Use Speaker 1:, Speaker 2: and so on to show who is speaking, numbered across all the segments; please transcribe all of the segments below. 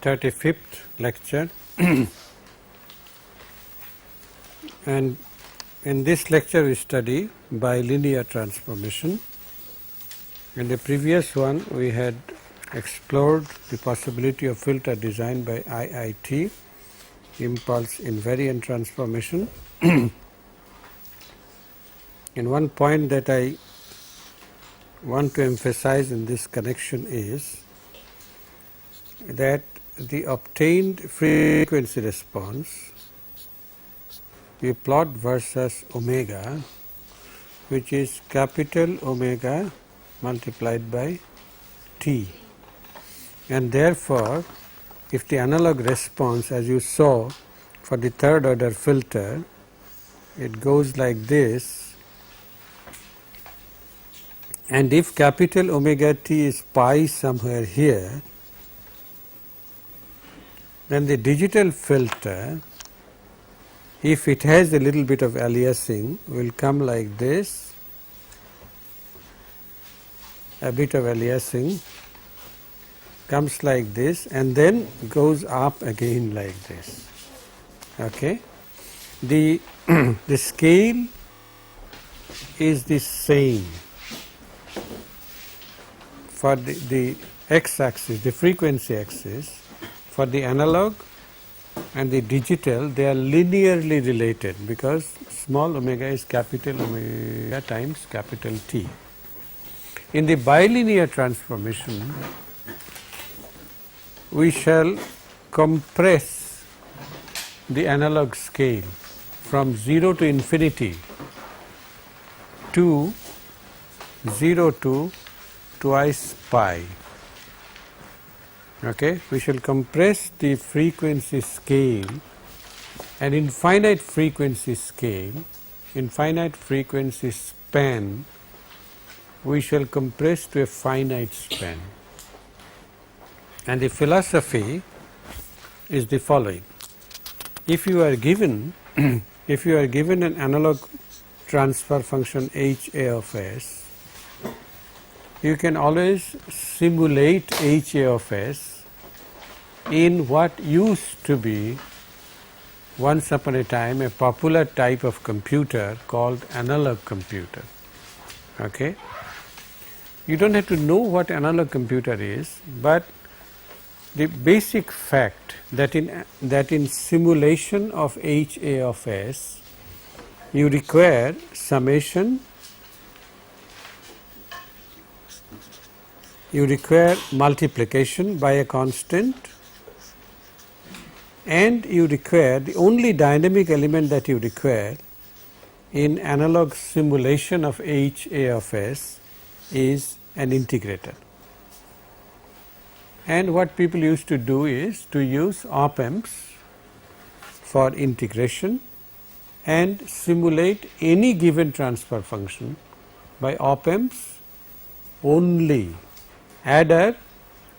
Speaker 1: 35th lecture and in this lecture we study bilinear transformation. In the previous one we had explored the possibility of filter design by IIT, impulse invariant transformation. And one point that I want to emphasize in this connection is that the obtained frequency response we plot versus omega, which is capital omega multiplied by t, and therefore if the analog response, as you saw for the third order filter, it goes like this, and if capital omega t is pi somewhere here, then the digital filter, if it has a little bit of aliasing, will come like this, a bit of aliasing comes like this and then goes up again like this. Okay. The scale is the same for the x-axis, the frequency axis. For the analog and the digital, they are linearly related because small omega is capital omega times capital T. In the bilinear transformation, we shall compress the analog scale from 0 to infinity to 0 to twice pi. Okay, we shall compress the frequency scale, an infinite frequency scale, infinite frequency span, we shall compress to a finite span. And the philosophy is the following: if you are given if you are given an analog transfer function HA of S, you can always simulate HA of S in what used to be once upon a time a popular type of computer called analog computer. Okay? You don't have to know what analog computer is, but the basic fact that in simulation of HA of S you require summation, you require multiplication by a constant, and you require, the only dynamic element that you require in analog simulation of HA of S is an integrator. And what people used to do is to use op amps for integration and simulate any given transfer function by op amps only. Adder,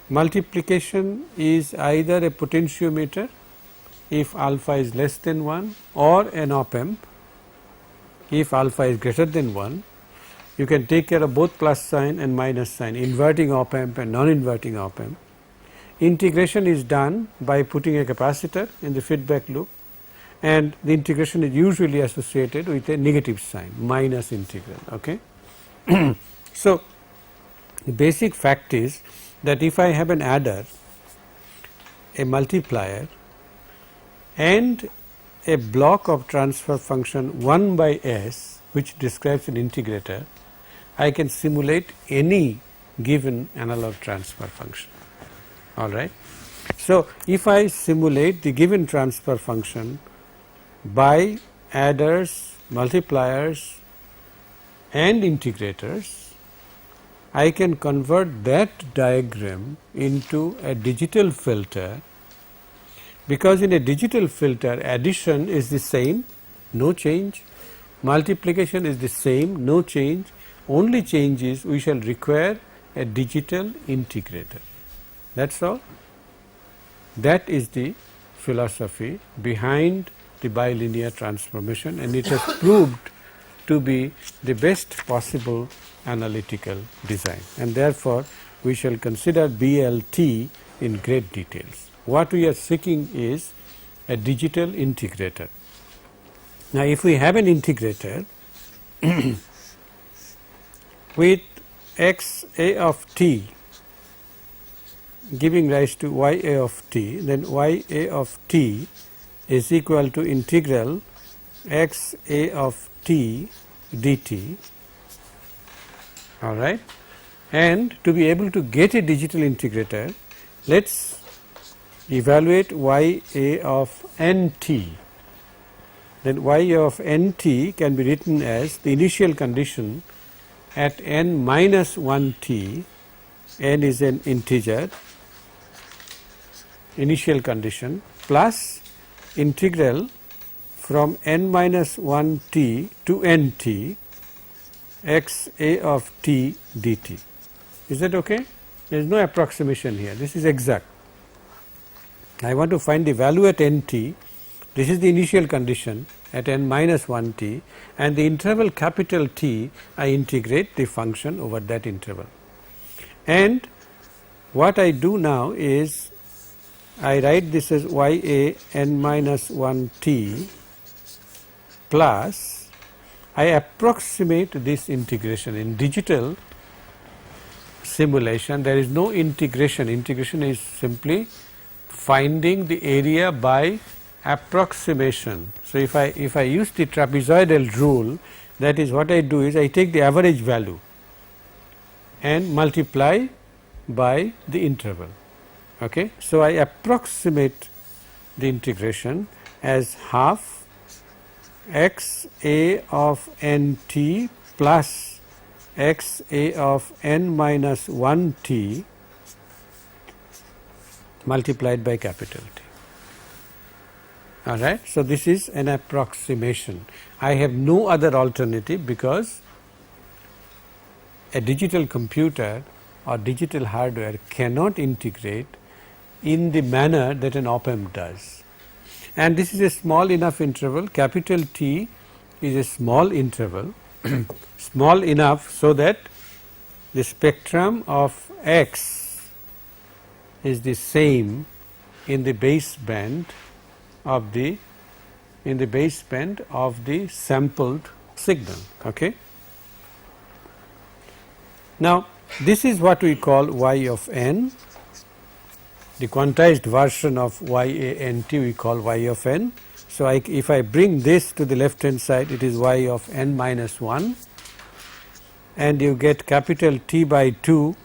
Speaker 1: multiplication is either a potentiometer if alpha is less than 1, or an op amp if alpha is greater than 1. You can take care of both plus sign and minus sign, inverting op amp and non-inverting op amp. Integration is done by putting a capacitor in the feedback loop, and the integration is usually associated with a negative sign, minus integral. Okay. So the basic fact is that if I have an adder, a multiplier, and a block of transfer function 1 by S which describes an integrator, I can simulate any given analog transfer function. All right. So if I simulate the given transfer function by adders, multipliers and integrators, I can convert that diagram into a digital filter, because in a digital filter addition is the same, no change, multiplication is the same, no change, only change is we shall require a digital integrator. That is all. That is the philosophy behind the bilinear transformation, and it has proved to be the best possible analytical design, and therefore we shall consider BLT in great details. what we are seeking is a digital integrator. Now, if we have an integrator with x a of t giving rise to y a of t, then y a of t is equal to integral x a of t dt, all right. And to be able to get a digital integrator, let us evaluate y a of n t. Then y a of n t can be written as the initial condition at n minus 1 t, n is an integer, initial condition, plus integral from n minus 1 t to n t x a of t dt. Is that okay? There is no approximation here, this is exact. I want to find the value at n t, this is the initial condition at n minus 1 t, and the interval capital T, I integrate the function over that interval. And what I do now is I write this as y a n minus 1 t plus I approximate this integration. In digital simulation there is no integration, integration is simply finding the area by approximation. So, if I use the trapezoidal rule, that is what I do is I take the average value and multiply by the interval. Okay. So, I approximate the integration as half x a of n t plus x a of n minus 1 t multiplied by capital T. All right. So, this is an approximation. I have no other alternative because a digital computer or digital hardware cannot integrate in the manner that an op-amp does. And this is a small enough interval, capital T is a small interval, small enough so that the spectrum of X is the same in the baseband of the sampled signal. Okay. Now, this is what we call y of n, the quantized version of y a n t we call y of n. So, if I bring this to the left hand side, it is y of n minus 1, and you get capital T by 2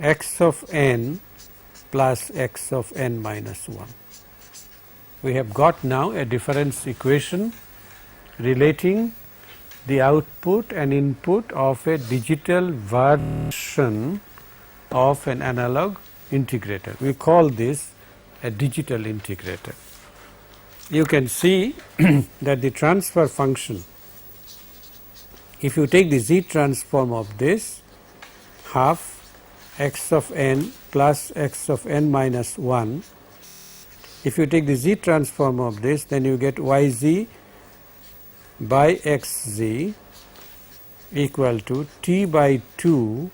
Speaker 1: x of n plus x of n minus 1. We have got now a difference equation relating the output and input of a digital version of an analog integrator. We call this a digital integrator. You can see that the transfer function, if you take the Z transform of this, half x of n plus x of n minus 1, if you take the Z transform of this, then you get yz by xz equal to t by 2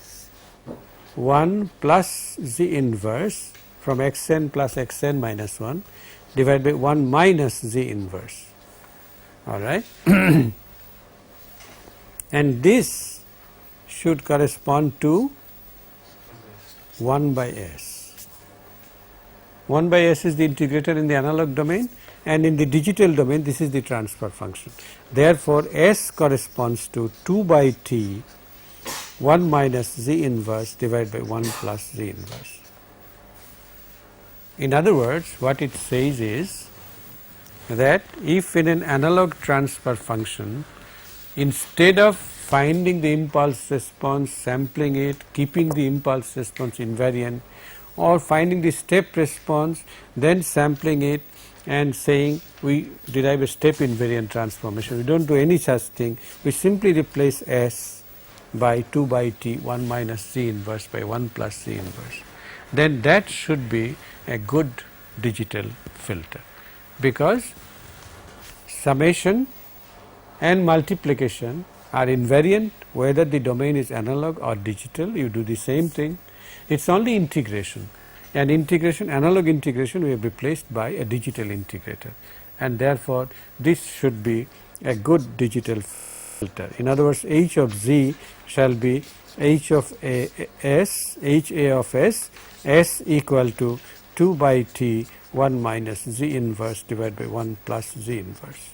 Speaker 1: 1 plus z inverse from xn plus xn minus 1 divided by 1 minus z inverse. All right. And this should correspond to 1 by s. 1 by s is the integrator in the analog domain, and in the digital domain this is the transfer function. Therefore, s corresponds to 2 by t 1 minus z inverse divided by 1 plus z inverse. In other words, what it says is that if in an analog transfer function, instead of finding the impulse response, sampling it, keeping the impulse response invariant, or finding the step response, then sampling it and saying we derive a step invariant transformation. We do not do any such thing. We simply replace S by 2 by T 1 minus C inverse by 1 plus C inverse. Then that should be a good digital filter, because summation and multiplication are invariant whether the domain is analog or digital. You do the same thing. It is only integration, an integration, analog integration we have replaced by a digital integrator, and therefore this should be a good digital filter. In other words, h of z shall be h of s, h a of s equal to 2 by t 1 minus z inverse divided by 1 plus z inverse.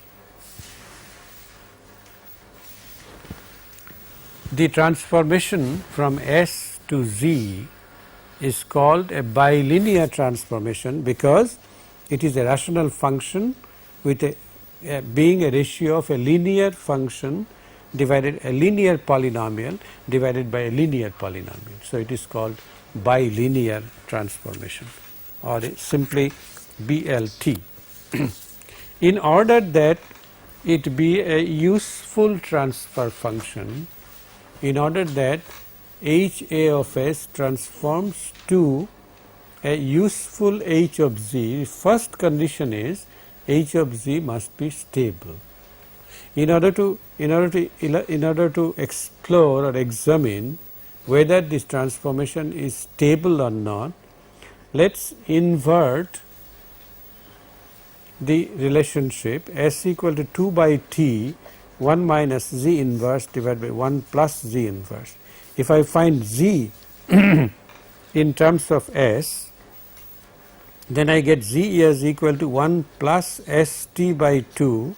Speaker 1: The transformation from S to Z is called a bilinear transformation because it is a rational function with being a ratio of a linear function divided a linear polynomial divided by a linear polynomial. So, it is called bilinear transformation or simply BLT. In order that it be a useful transfer function, in order that h a of s transforms to a useful h of z, first condition is h of z must be stable. In order to explore or examine whether this transformation is stable or not, let us invert the relationship S equal to 2 by t 1 minus z inverse divided by 1 plus z inverse. If I find z in terms of S, then I get z is equal to 1 plus s t by 2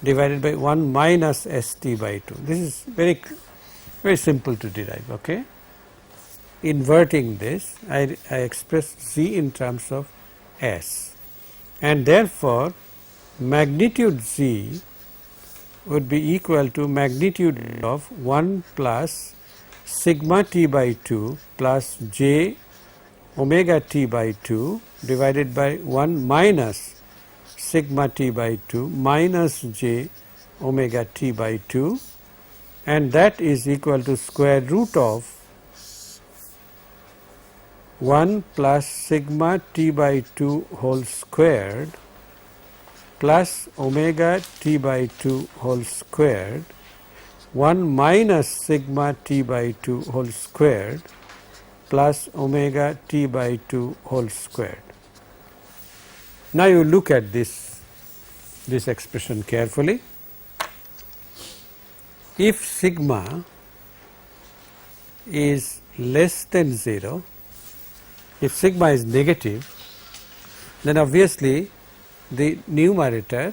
Speaker 1: divided by 1 minus s t by 2. This is very simple to derive. Okay? Inverting this, I express z in terms of S, and therefore magnitude z would be equal to magnitude of 1 plus sigma t by 2 plus j omega t by 2 divided by 1 minus sigma t by 2 minus j omega t by 2, and that is equal to square root of 1 plus sigma t by 2 whole squared plus omega t by 2 whole squared 1 minus sigma t by 2 whole squared plus omega t by 2 whole squared. Now you look at this expression carefully. If sigma is less than 0, if sigma is negative, then obviously the numerator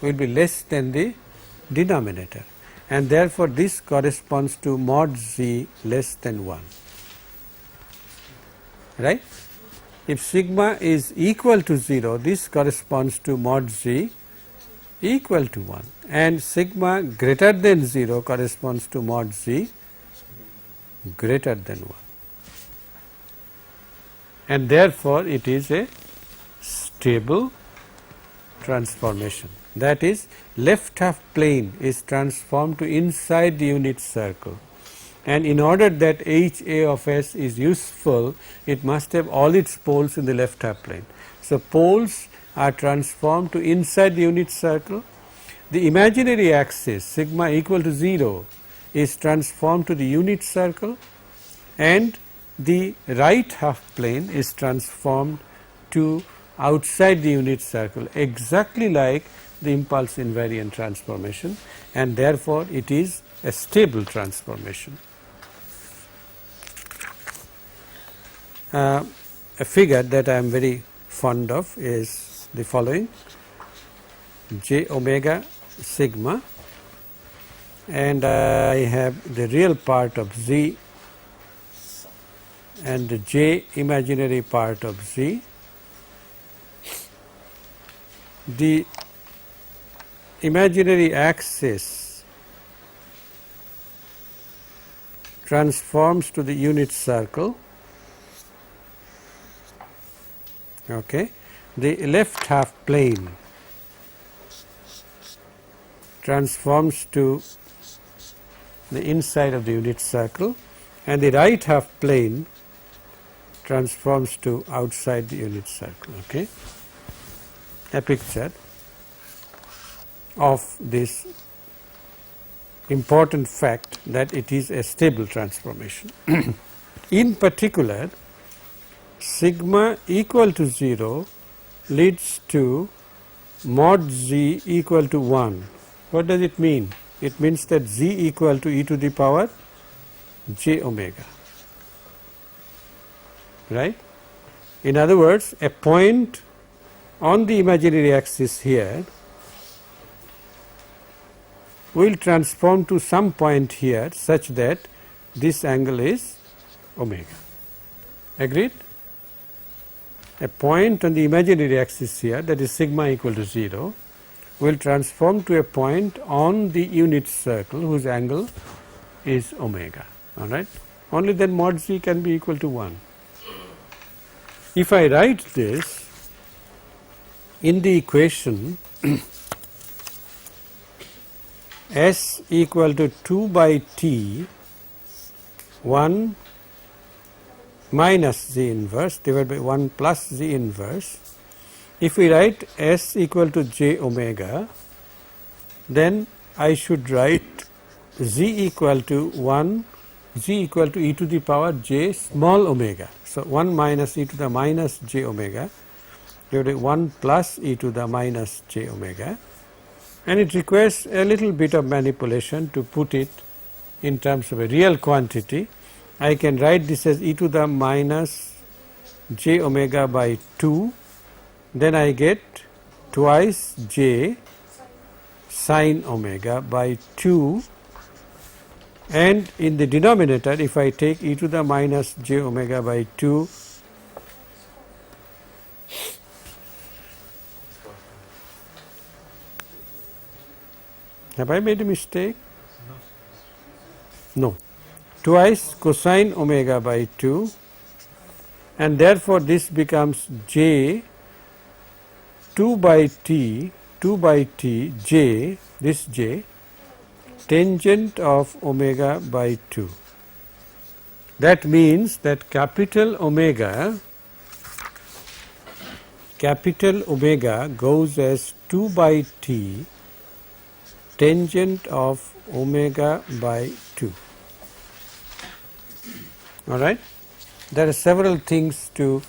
Speaker 1: will be less than the denominator, and therefore this corresponds to mod z less than 1, right. If sigma is equal to 0, this corresponds to mod z equal to 1, and sigma greater than 0 corresponds to mod z greater than 1, and therefore it is a stable transformation. That is, left half plane is transformed to inside the unit circle, and in order that h a of s is useful, it must have all its poles in the left half plane. So, poles are transformed to inside the unit circle. The imaginary axis sigma equal to 0 is transformed to the unit circle, and the right half plane is transformed to outside the unit circle, exactly like the impulse invariant transformation, and therefore it is a stable transformation. A figure that I am very fond of is the following: j omega sigma, and I have the real part of z and the j imaginary part of z. The imaginary axis transforms to the unit circle. Okay. The left half plane transforms to the inside of the unit circle, and the right half plane transforms to outside the unit circle. Okay. A picture of this important fact that it is a stable transformation. In particular, sigma equal to 0 leads to mod z equal to 1. What does it mean? It means that z equal to e to the power j omega, right. In other words, a point on the imaginary axis here will transform to some point here such that this angle is omega. Agreed? A point on the imaginary axis here, that is sigma equal to 0, will transform to a point on the unit circle whose angle is omega. All right. Only then mod z can be equal to 1. If I write this in the equation S equal to 2 by t 1 minus z inverse divided by 1 plus z inverse. If we write S equal to j omega, then I should write z equal to 1, z equal to e to the power j small omega. So, 1 minus e to the minus j omega divided by 1 plus e to the minus j omega, and it requires a little bit of manipulation to put it in terms of a real quantity. I can write this as e to the minus j omega by 2, then I get twice j sin omega by 2, and in the denominator if I take e to the minus j omega by 2, have I made a mistake? No. Twice cosine omega by 2, and therefore this becomes j 2 by t j, this j tangent of omega by 2. That means that capital omega goes as 2 by t tangent of omega by 2. All right. There are several things to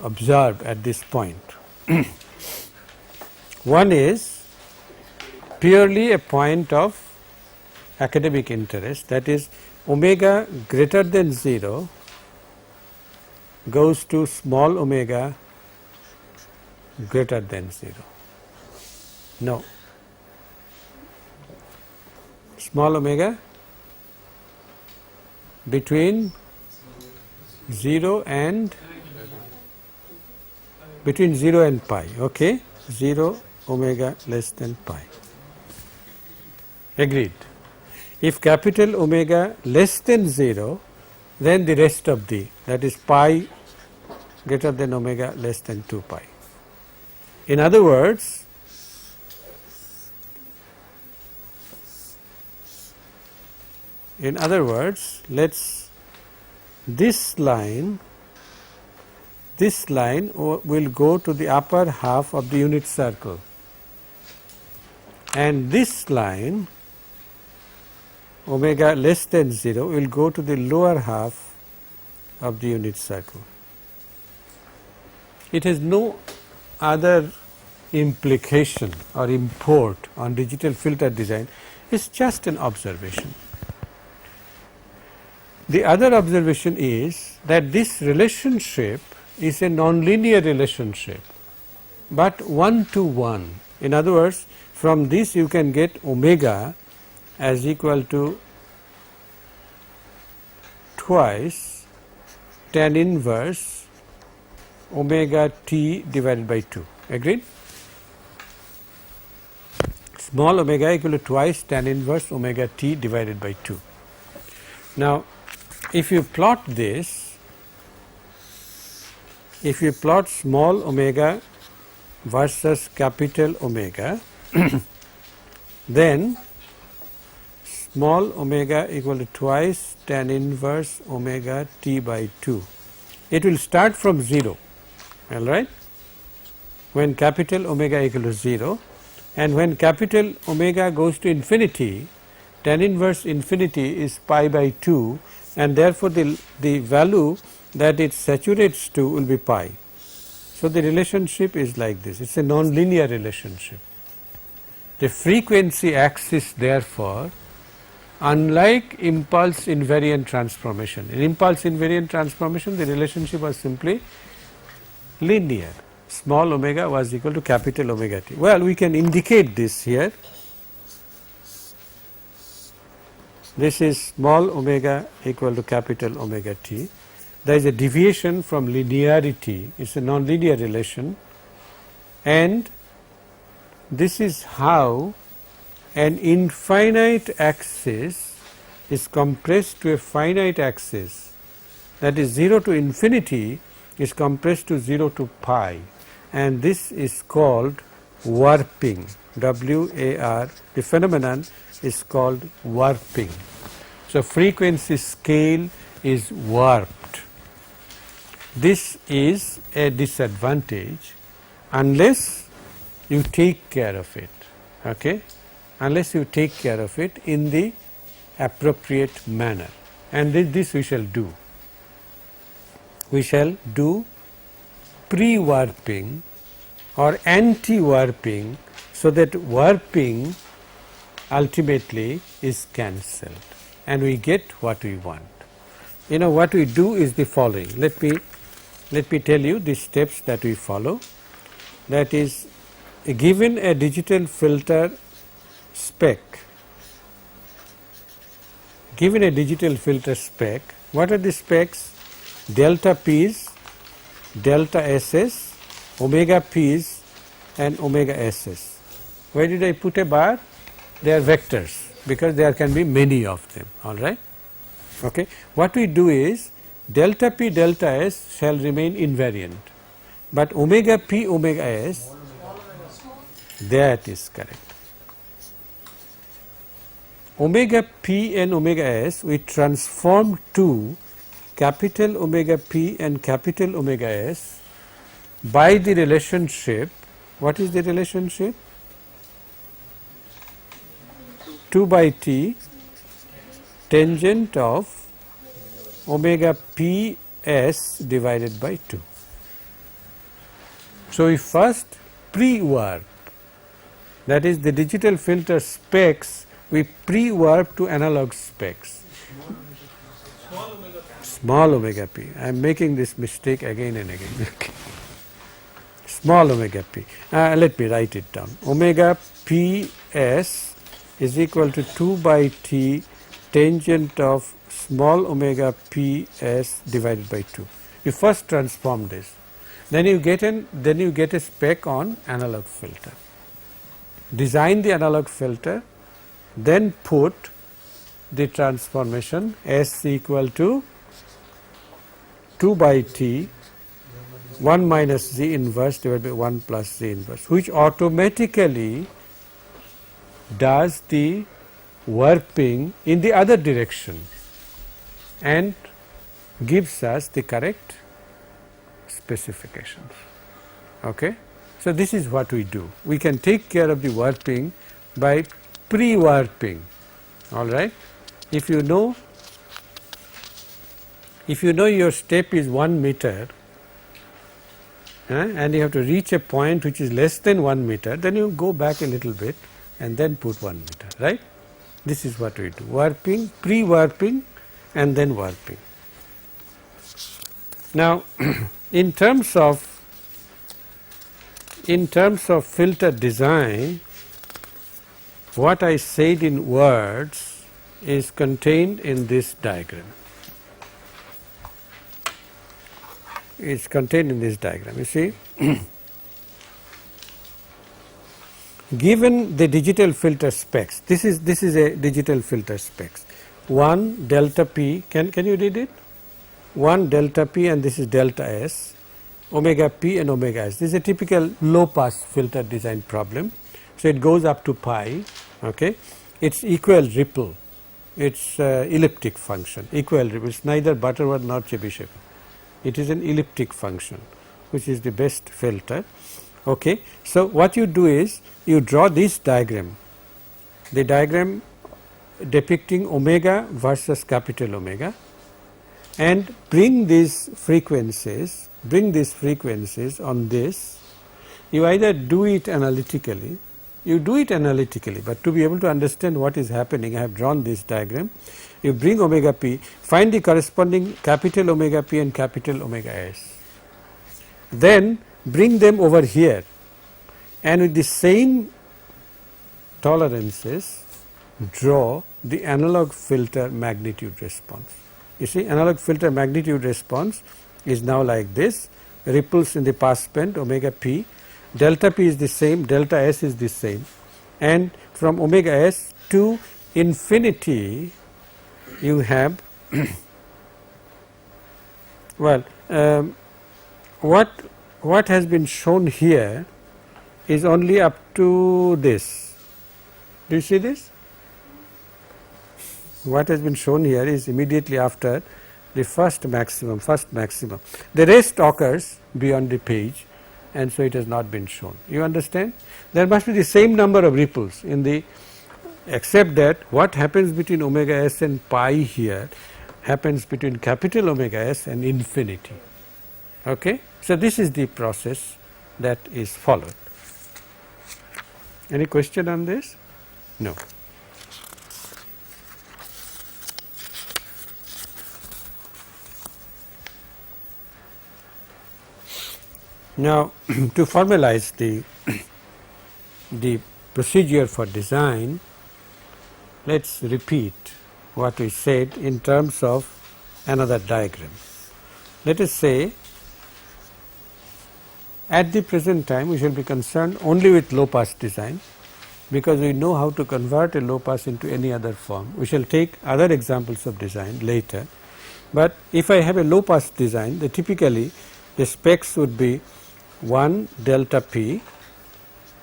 Speaker 1: observe at this point. One is purely a point of academic interest, that is omega greater than 0 goes to small omega greater than 0. No. Small omega between 0 and pi, okay, 0 omega less than pi. Agreed. If capital omega less than 0, then the rest of that is pi greater than omega less than 2 pi. In other words, this line will go to the upper half of the unit circle, and this line omega less than 0 will go to the lower half of the unit circle. It has no other implication or import on digital filter design. It is just an observation. The other observation is that this relationship is a nonlinear relationship, but 1 to 1. In other words, from this you can get omega as equal to twice tan inverse omega t divided by 2. Agreed? Small omega equal to twice tan inverse omega t divided by 2. Now, if you plot this, if you plot small omega versus capital omega, then small omega equal to twice tan inverse omega t by 2. It will start from 0, all right, when capital omega equal to 0, and when capital omega goes to infinity, tan inverse infinity is pi by 2, and therefore the value that it saturates to will be pi. So, the relationship is like this, it is a non-linear relationship. The frequency axis therefore, unlike impulse invariant transformation, in impulse invariant transformation the relationship was simply linear, small omega was equal to capital omega t. Well, we can indicate this here. This is small omega equal to capital omega t. There is a deviation from linearity, it is a non-linear relation, and this is how an infinite axis is compressed to a finite axis, that is 0 to infinity is compressed to 0 to pi, and this is called warping, W-A-R, the phenomenon is called warping. So, frequency scale is warped. This is a disadvantage unless you take care of it, okay? Unless you take care of it in the appropriate manner, and this we shall do. We shall do pre-warping or anti-warping, so that warping ultimately is cancelled and we get what we want. You know, what we do is the following. Let me tell you the steps that we follow. That is, given a digital filter spec, what are the specs? Delta P's, delta S's, omega P's and omega S's. Where did I put a bar? They are vectors, because there can be many of them, all right. Okay. What we do is delta P delta S shall remain invariant, but omega P omega S, that is correct. Omega P and omega S we transform to capital omega P and capital omega S by the relationship. What is the relationship? 2 by T tangent of omega P S divided by 2. So, we first pre-warp, that is the digital filter specs we pre-warp to analog specs. Small omega p. I am making this mistake again and again. Okay. Small omega p. Let me write it down. Omega p s is equal to 2 by t tangent of small omega p s divided by 2. You first transform this, then you get a spec on analog filter. Design the analog filter, then put the transformation S equal to 2 by t 1 minus z inverse divided by 1 plus z inverse, which automatically does the warping in the other direction and gives us the correct specifications. Okay? So, this is what we do. We can take care of the warping by pre-warping, all right. If you know your step is 1 meter and you have to reach a point which is less than 1 meter, then you go back a little bit and then put 1 meter, right. This is what we do, warping, pre-warping and then warping. Now, in terms of filter design, what I said in words is contained in this diagram. It's contained in this diagram. You see, given the digital filter specs, this is a digital filter specs. 1 delta p, can you read it? 1 delta p and this is delta s, omega p and omega s. This is a typical low pass filter design problem. So, it goes up to pi, okay. It's equal ripple, it's elliptic function, equal ripple, it's neither Butterworth nor Chebyshev. It is an elliptic function, which is the best filter, okay. So, what you do is you draw this diagram, the diagram depicting omega versus capital omega, and bring these frequencies on this. You either do it analytically, but to be able to understand what is happening, I have drawn this diagram. You bring omega p, find the corresponding capital omega p and capital omega s, then bring them over here, and with the same tolerances draw the analog filter magnitude response. You see, analog filter magnitude response is now like this: ripples in the passband omega p, delta p is the same, delta s is the same, and from omega s to infinity you have well, what has been shown here is only up to this. Do you see this? What has been shown here is immediately after the first maximum. The rest occurs beyond the page, and so it has not been shown. You understand? There must be the same number of ripples in the, except that what happens between omega s and pi here happens between capital omega s and infinity. Okay? So, this is the process that is followed. Any question on this? No. Now, to formalize the procedure for design, let us repeat what we said in terms of another diagram. Let us say at the present time we shall be concerned only with low pass design, because we know how to convert a low pass into any other form. We shall take other examples of design later, but if I have a low pass design, then typically the specs would be 1 delta p,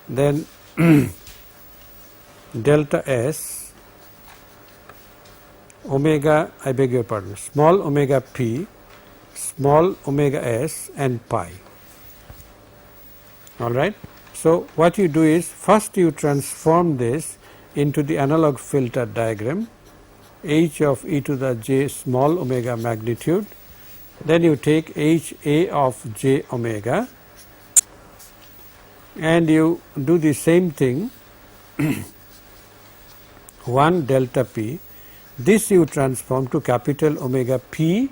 Speaker 1: then delta s, omega, I beg your pardon, small omega p, small omega s and pi. All right. So, what you do is first you transform this into the analog filter diagram, h of e to the j small omega magnitude, then you take h a of j omega and you do the same thing 1 delta p. This you transform to capital omega p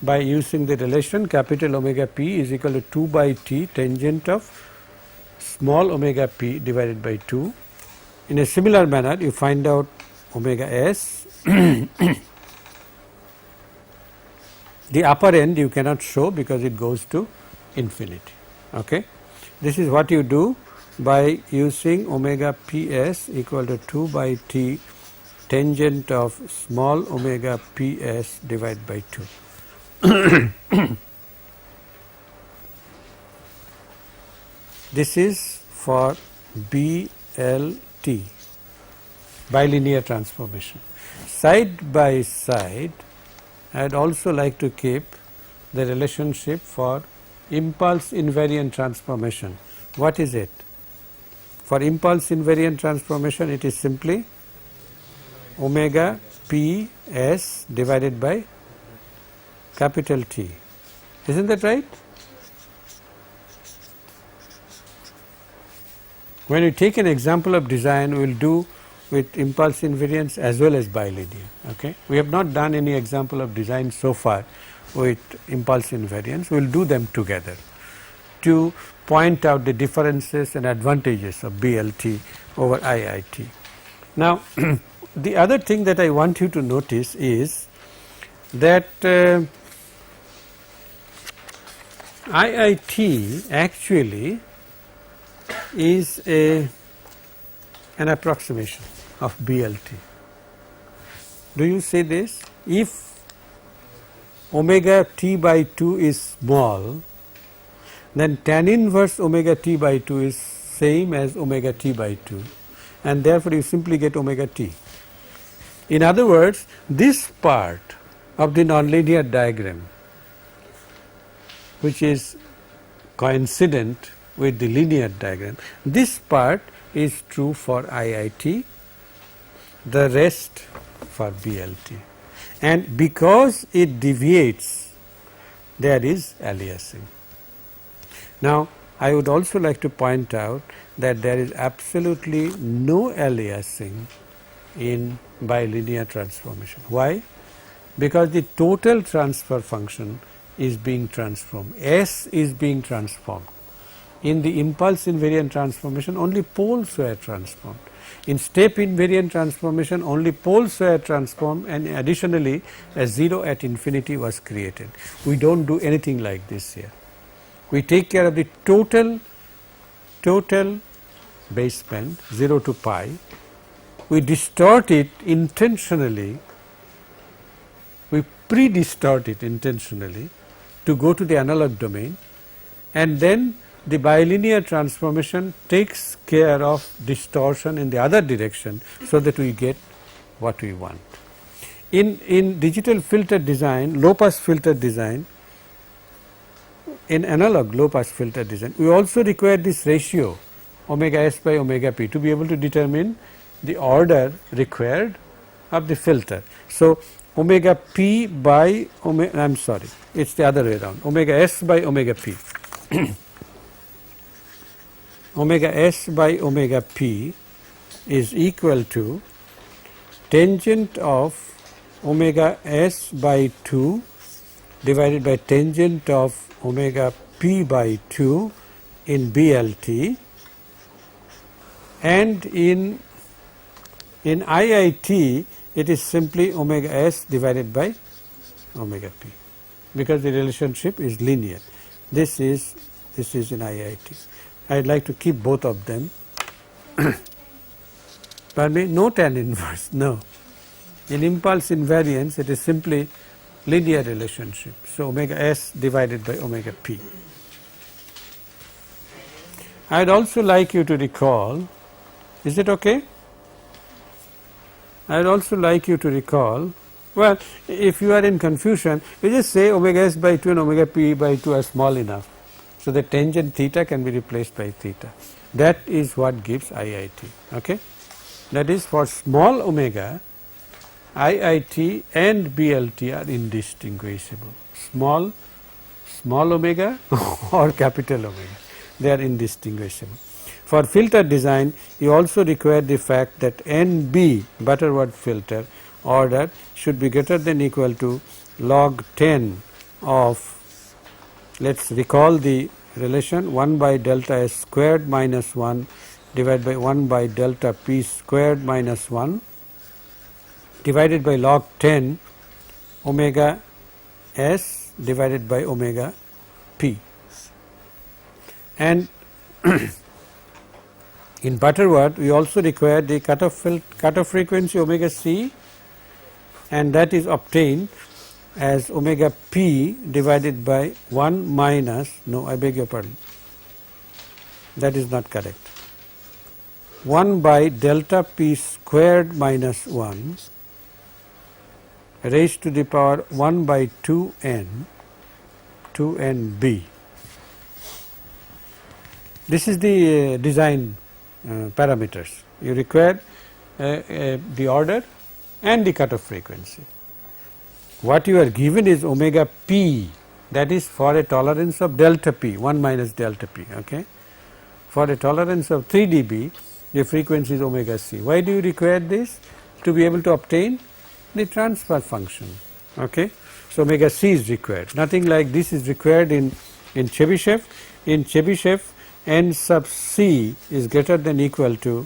Speaker 1: by using the relation capital omega p is equal to 2 by t tangent of small omega p divided by 2. In a similar manner you find out omega s. The upper end you cannot show because it goes to infinity. Okay. This is what you do by using omega ps equal to 2 by t tangent of small omega ps divided by 2. This is for BLT, bilinear transformation. Side by side, I would also like to keep the relationship for impulse invariant transformation. What is it? For impulse invariant transformation, it is simply omega p s divided by capital T. Isn't that right? When we take an example of design, we will do with impulse invariance as well as bilinear. Okay? We have not done any example of design so far with impulse invariance. We will do them together to point out the differences and advantages of BLT over IIT. Now, the other thing that I want you to notice is that IIT actually is an approximation of BLT. Do you say this? If omega t by 2 is small, then tan inverse omega t by 2 is same as omega t by 2, and therefore you simply get omega t. In other words, this part of the nonlinear diagram, which is coincident with the linear diagram, this part is true for IIT, the rest for BLT. and because it deviates, there is aliasing. Now, I would also like to point out that there is absolutely no aliasing in bilinear transformation. Why? Because the total transfer function is being transformed, S is being transformed. In the impulse invariant transformation, only poles were transformed. In step invariant transformation, only poles were transformed, and additionally a 0 at infinity was created. We do not do anything like this here. We take care of the total baseband 0 to pi. We distort it intentionally, we pre-distort it intentionally to go to the analog domain, and then the bilinear transformation takes care of distortion in the other direction, so that we get what we want. In digital filter design, low pass filter design, in analog low pass filter design, we also require this ratio omega s by omega p to be able to determine the order required of the filter. So, omega p by omega, I am sorry, it is the other way around, omega s by omega p. Omega s by omega p is equal to tangent of omega s by 2 divided by tangent of omega p by 2 in BLT, and in IIT it is simply omega s divided by omega p, because the relationship is linear. This is in IIT. I would like to keep both of them. Pardon me, no tan inverse, no. In impulse invariance, it is simply linear relationship. So, omega s divided by omega p. I would also like you to recall, is it okay? I would also like you to recall, well, if you are in confusion, you just say omega s by 2 and omega p by 2 are small enough. So, the tangent theta can be replaced by theta. That is what gives IIT. Okay? That is, for small omega, IIT and BLT are indistinguishable. Small omega or capital omega, they are indistinguishable. For filter design, you also require the fact that NB Butterworth filter order should be greater than equal to log 10 of, let us recall the relation, 1 by delta s squared minus 1 divided by 1 by delta p squared minus 1 divided by log 10 omega s divided by omega p. And in Butterworth, we also require the cutoff frequency omega c, and that is obtained as omega p divided by 1 minus, no, I beg your pardon, that is not correct, 1 by delta p squared minus 1 raised to the power 1 by 2n b. This is the design parameters. You require the order and the cutoff frequency. What you are given is omega p, that is for a tolerance of delta p, 1 minus delta p. Okay? For a tolerance of 3 dB, the frequency is omega c. Why do you require this? To be able to obtain the transfer function. Okay? So, omega c is required. Nothing like this is required in Chebyshev. In Chebyshev, n sub c is greater than equal to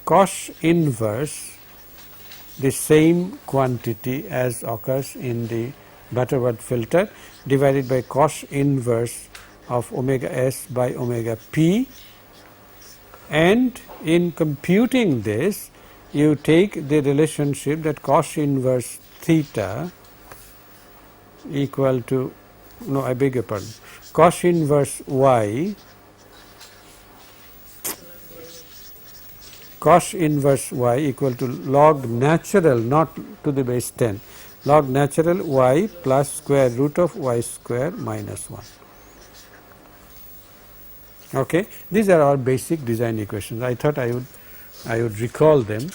Speaker 1: cos inverse the same quantity as occurs in the Butterworth filter divided by cos inverse of omega s by omega p, and in computing this you take the relationship that cos inverse theta equal to, no, I beg your pardon, cos inverse y, cos inverse y equal to log natural, not to the base 10, log natural y plus square root of y square minus 1. Okay. These are our basic design equations. I thought I would recall them.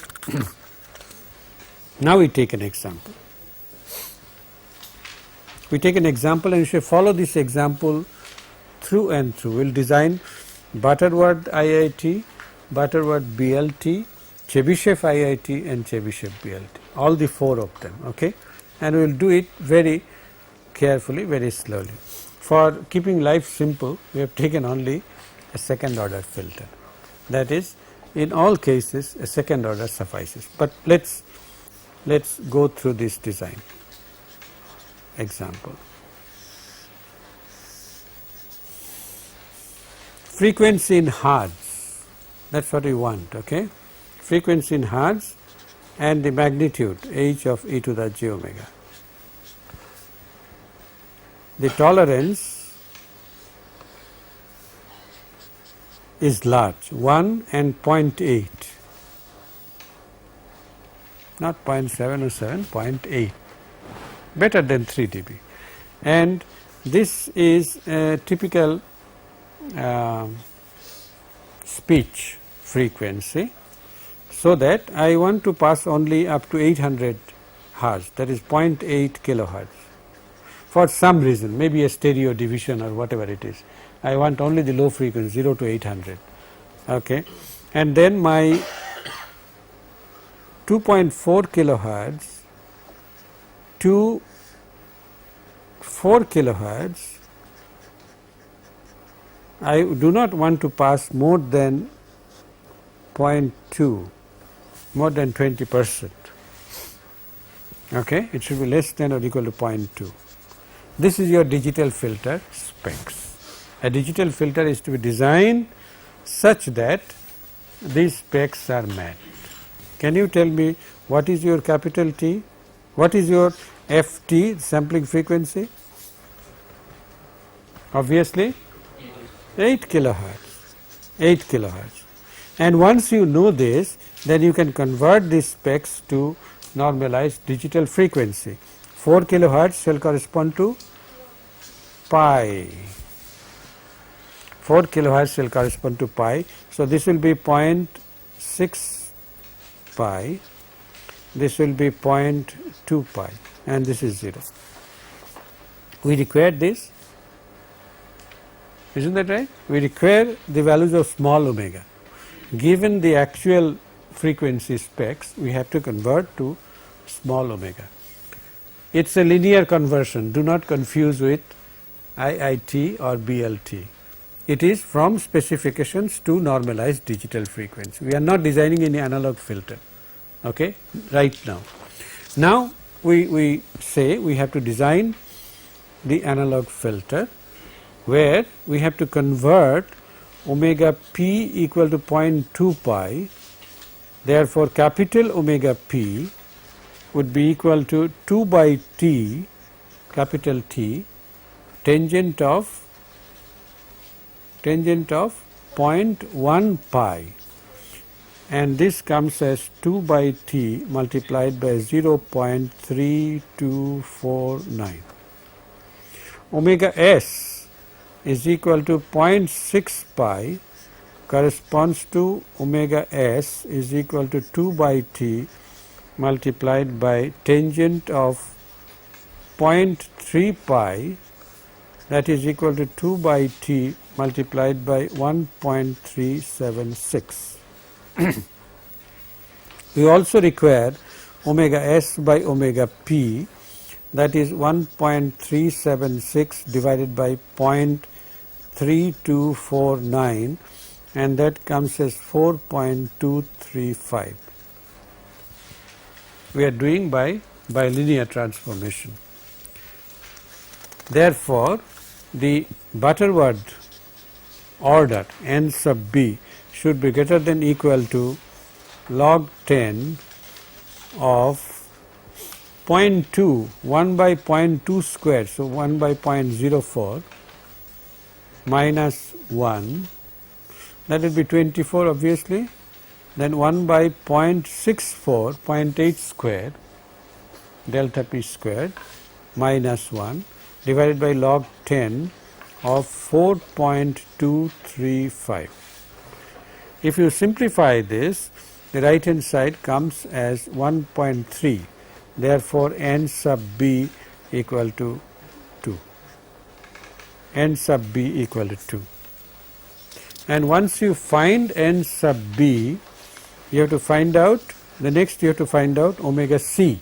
Speaker 1: Now we take an example. We take an example and we say follow this example through and through. We will design Butterworth IIT, Butterworth BLT, Chebyshev IIT and Chebyshev BLT, all the 4 of them, okay, and we will do it very carefully, very slowly. For keeping life simple, we have taken only a second order filter. That is, in all cases a second order suffices, but let's go through this design example. Frequency in hertz, that is what we want, okay. Frequency in hertz and the magnitude h of e to the j omega. The tolerance is large, 1 and 0.8, not 0.7 or 7, 0.8, better than 3 dB, and this is a typical speech frequency, so that I want to pass only up to 800 hertz, that is 0.8 kilohertz. For some reason, maybe a stereo division or whatever it is, I want only the low frequency 0 to 800, okay. And then my 2.4 kilohertz to 4 kilohertz, I do not want to pass more than 0.2, more than 20%, okay. It should be less than or equal to 0.2. This is your digital filter specs. A digital filter is to be designed such that these specs are met. Can you tell me what is your capital T? What is your FT, sampling frequency? Obviously 8 kilohertz, 8 kilohertz. And once you know this, then you can convert these specs to normalized digital frequency. 4 kilohertz shall correspond to pi. 4 kilohertz shall correspond to pi. So, this will be 0.6 pi, this will be 0.2 pi, and this is 0. We require this, isn't that right? We require the values of small omega. Given the actual frequency specs, we have to convert to small omega. It is a linear conversion, do not confuse with IIT or BLT. It is from specifications to normalized digital frequency. We are not designing any analog filter, okay, right now. Now, we say we have to design the analog filter, where we have to convert omega p equal to 0.2 pi. Therefore, capital omega p would be equal to 2 by t, capital T, tangent of 0.1 pi, and this comes as 2 by t multiplied by 0.3249. Omega s is equal to 0.6 pi, corresponds to omega s is equal to 2 by t multiplied by tangent of 0.3 pi, that is equal to 2 by t multiplied by 1.376. We also require omega s by omega p, that is 1.376 divided by 0.3249, and that comes as 4.235. We are doing by linear transformation. Therefore, the Butterworth order n sub b should be greater than equal to log 10 of 0.2, 1 by 0.2 squared, so 1 by 0.04 minus 1, that will be 24 obviously, then 1 by 0.64, 0.8 squared, delta p squared minus 1 divided by log 10 of 4.235. If you simplify this, the right hand side comes as 1.3. Therefore, n sub b equal to 2, n sub b equal to 2. And once you find n sub b, you have to find out, the next you have to find out omega c,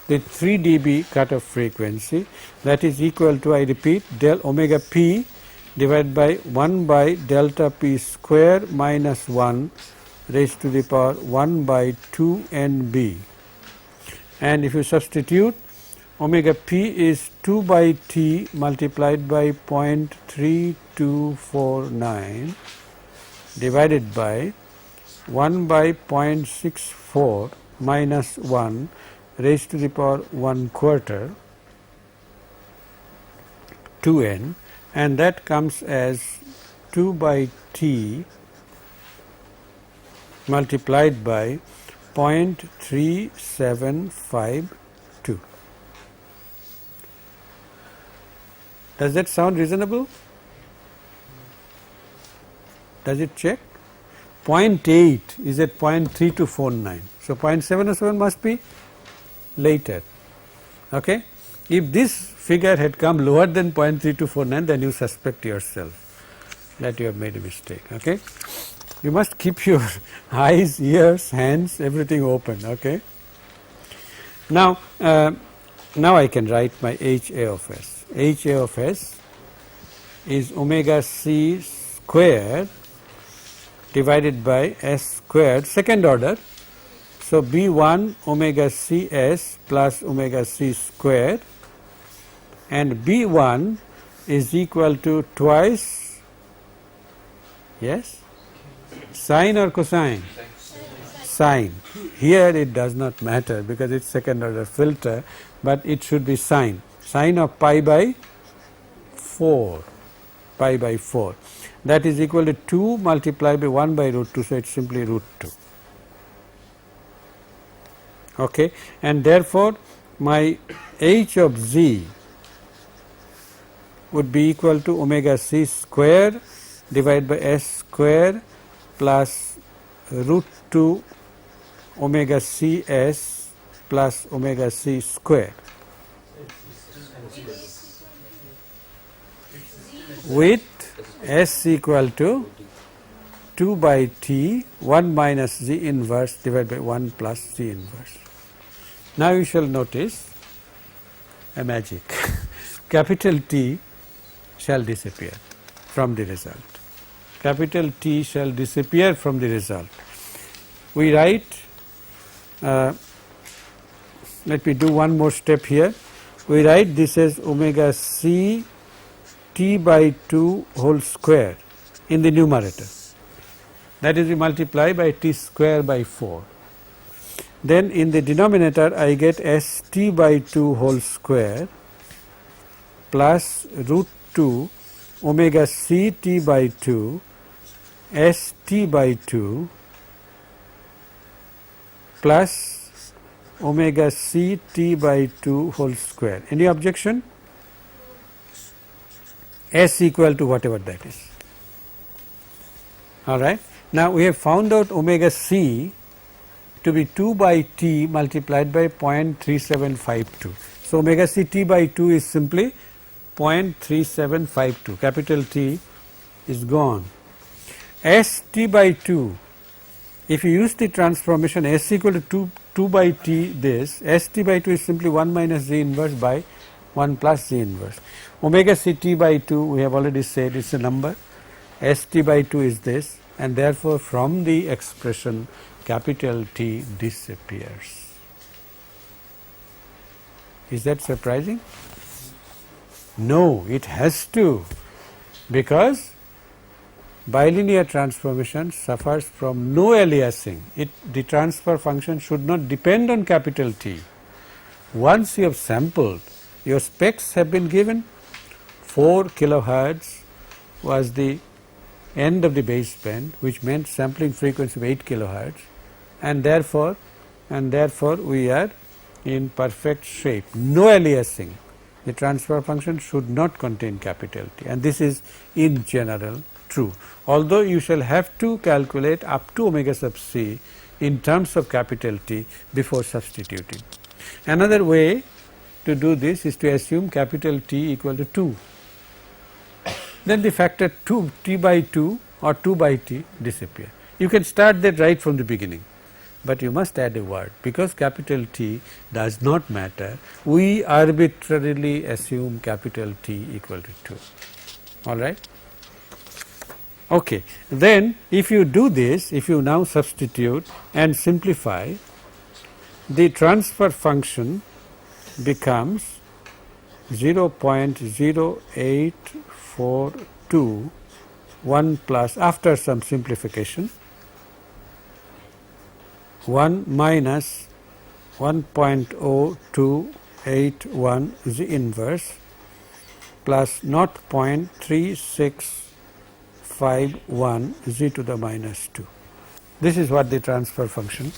Speaker 1: the 3 dB cutoff frequency, that is equal to, I repeat, del omega p divided by 1 by delta p square minus 1 raised to the power 1 by 2 n b. And if you substitute, omega p is 2 by t multiplied by 0.3249 divided by 1 by 0.64 minus 1 raised to the power 1/4 2n, and that comes as 2 by t multiplied by 0.3752. Does that sound reasonable? Does it check? 0.8 is at 0.3249. So 0.707 must be later. Okay? If this figure had come lower than 0.3249, then you suspect yourself that you have made a mistake. Okay? You must keep your eyes, ears, hands, everything open. Okay? Now, now I can write my HA of S. HA of S is omega c squared divided by S squared, second order. So, B1 omega c s plus omega c squared, and B1 is equal to twice, yes, sine or cosine? Sine. Here it does not matter because it is second order filter, but it should be sine. Sine of pi by 4, pi by 4. That is equal to 2 multiplied by 1 by root 2, so it is simply root 2. Okay. And therefore, my h of z would be equal to omega c square divided by s square plus root 2 omega c s plus omega c square, with s equal to 2 by t 1 minus z inverse divided by 1 plus z inverse. Now you shall notice a magic. Capital T shall disappear from the result. Capital T shall disappear from the result. We write, let me do one more step here. We write this as omega c t by 2 whole square in the numerator. That is, we multiply by t square by 4. Then in the denominator I get s t by 2 whole square plus root 2 omega c t by 2 s t by 2 plus omega c t by 2 whole square. Any objection? S equal to whatever that is. All right. Now we have found out omega c to be 2 by t multiplied by 0.3752. So omega c t by 2 is simply 0.3752. Capital T is gone. S t by 2, if you use the transformation S equal to 2 by t, this S t by 2 is simply 1 minus z inverse by 1 plus z inverse. Omega c t by 2, we have already said, is a number. S t by 2 is this, and therefore from the expression capital T disappears. Is that surprising? No, it has to, because bilinear transformation suffers from no aliasing. The transfer function should not depend on capital T. Once you have sampled, your specs have been given, 4 kilohertz was the end of the baseband, which meant sampling frequency of 8 kilohertz, and therefore we are in perfect shape, no aliasing. The transfer function should not contain capital T, and this is in general true, although you shall have to calculate up to omega sub c in terms of capital T before substituting. Another way to do this is to assume capital T equal to 2. Then the factor 2 T by 2 or 2 by T disappear. You can start that right from the beginning, but you must add a word because capital T does not matter. We arbitrarily assume capital T equal to 2. All right. Okay. Then if you do this, if you now substitute and simplify, the transfer function becomes 0.0842 1 plus, after some simplification, 1 minus 1.0281 is the inverse plus 0.3651 z to the minus 2. This is what the transfer function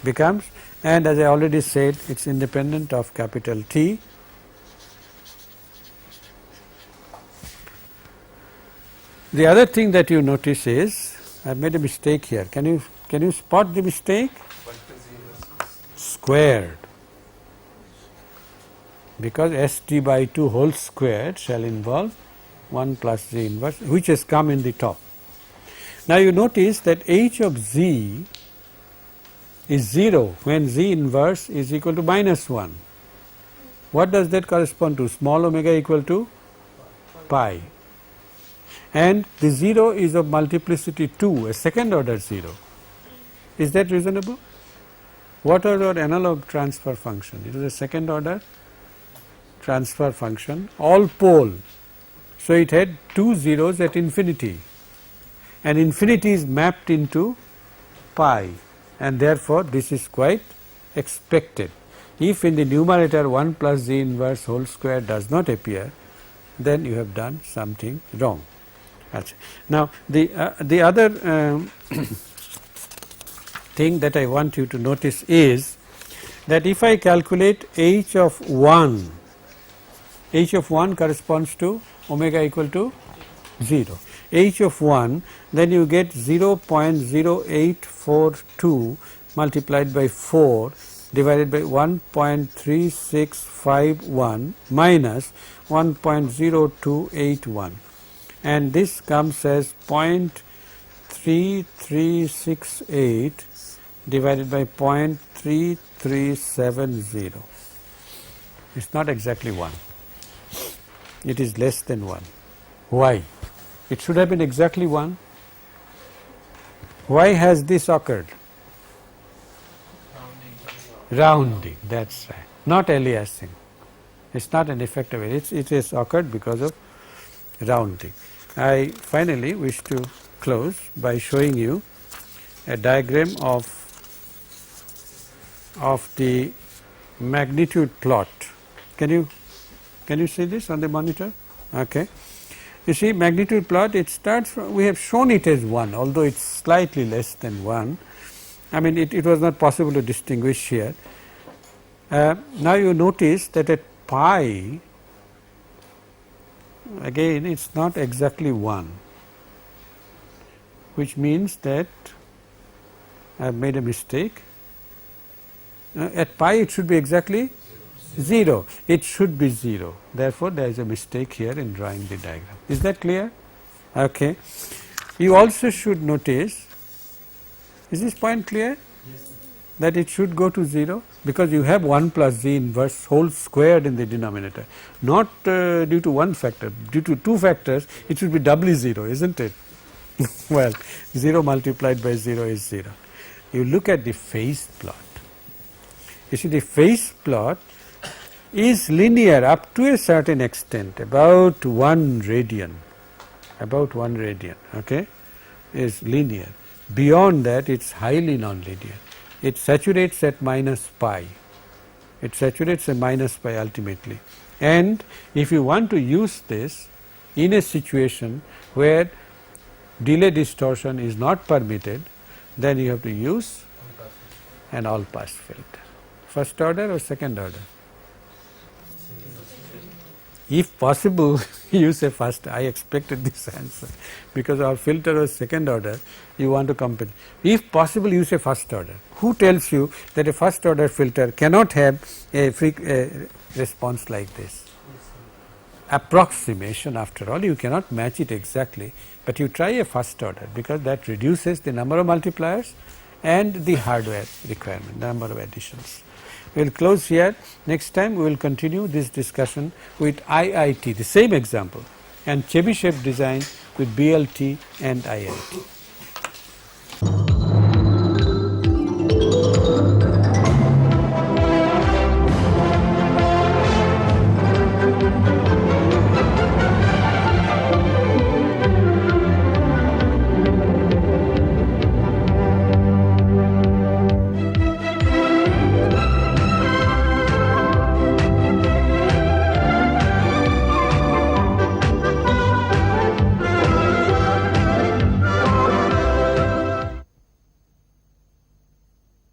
Speaker 1: becomes, and as I already said, it is independent of capital T. The other thing that you notice is, I have made a mistake here. Can you spot the mistake? Squared. Because st by 2 whole squared shall involve 1 plus z inverse, which has come in the top. Now you notice that h of z is 0 when z inverse is equal to minus 1. What does that correspond to? Small omega equal to pi. And the 0 is of multiplicity 2, a second order 0. Is that reasonable? What was our analog transfer function? It was a second order transfer function, all pole. So it had 2 zeros at infinity, and infinity is mapped into pi, and therefore this is quite expected. If in the numerator 1 plus z inverse whole square does not appear, then you have done something wrong. Now the other thing that I want you to notice is that if I calculate h of 1, h of 1 corresponds to omega equal to 0. H of 1, then you get 0.0842 multiplied by 4 divided by 1.3651 minus 1.0281, and this comes as 0.3368 divided by 0.3370. It is not exactly 1. It is less than 1. Why? It should have been exactly 1. Why has this occurred? Rounding, that's right. Not aliasing. It is not an effect of it. It has occurred because of rounding. I finally wish to close by showing you a diagram of the magnitude plot. Can you see this on the monitor? Okay. You see, magnitude plot, it starts from, we have shown it as 1, although it is slightly less than 1. I mean, it was not possible to distinguish here. Now you notice that at pi, again it is not exactly 1, which means that I have made a mistake. At pi it should be exactly 0. It should be 0. Therefore, there is a mistake here in drawing the diagram. Is that clear? Okay. You also should notice, is this point clear? Yes, that it should go to 0 because you have 1 plus z inverse whole squared in the denominator, not due to one factor, due to two factors it should be doubly 0, isn't it? Well, 0 multiplied by 0 is 0. You look at the phase plot. You see, the phase plot is linear up to a certain extent, about 1 radian, okay, is linear. Beyond that it is highly nonlinear. It saturates at minus pi, it saturates at minus pi ultimately. And if you want to use this in a situation where delay distortion is not permitted, then you have to use an all pass filter. First order or second order? If possible, you say first, I expected this answer because our filter was second order, you want to compare. If possible you say first order. Who tells you that a first order filter cannot have a response like this? Approximation, after all, you cannot match it exactly, but you try a first order because that reduces the number of multipliers and the hardware requirement, number of additions. We will close here. Next time we will continue this discussion with IIT, the same example, and Chebyshev design with BLT and IIT.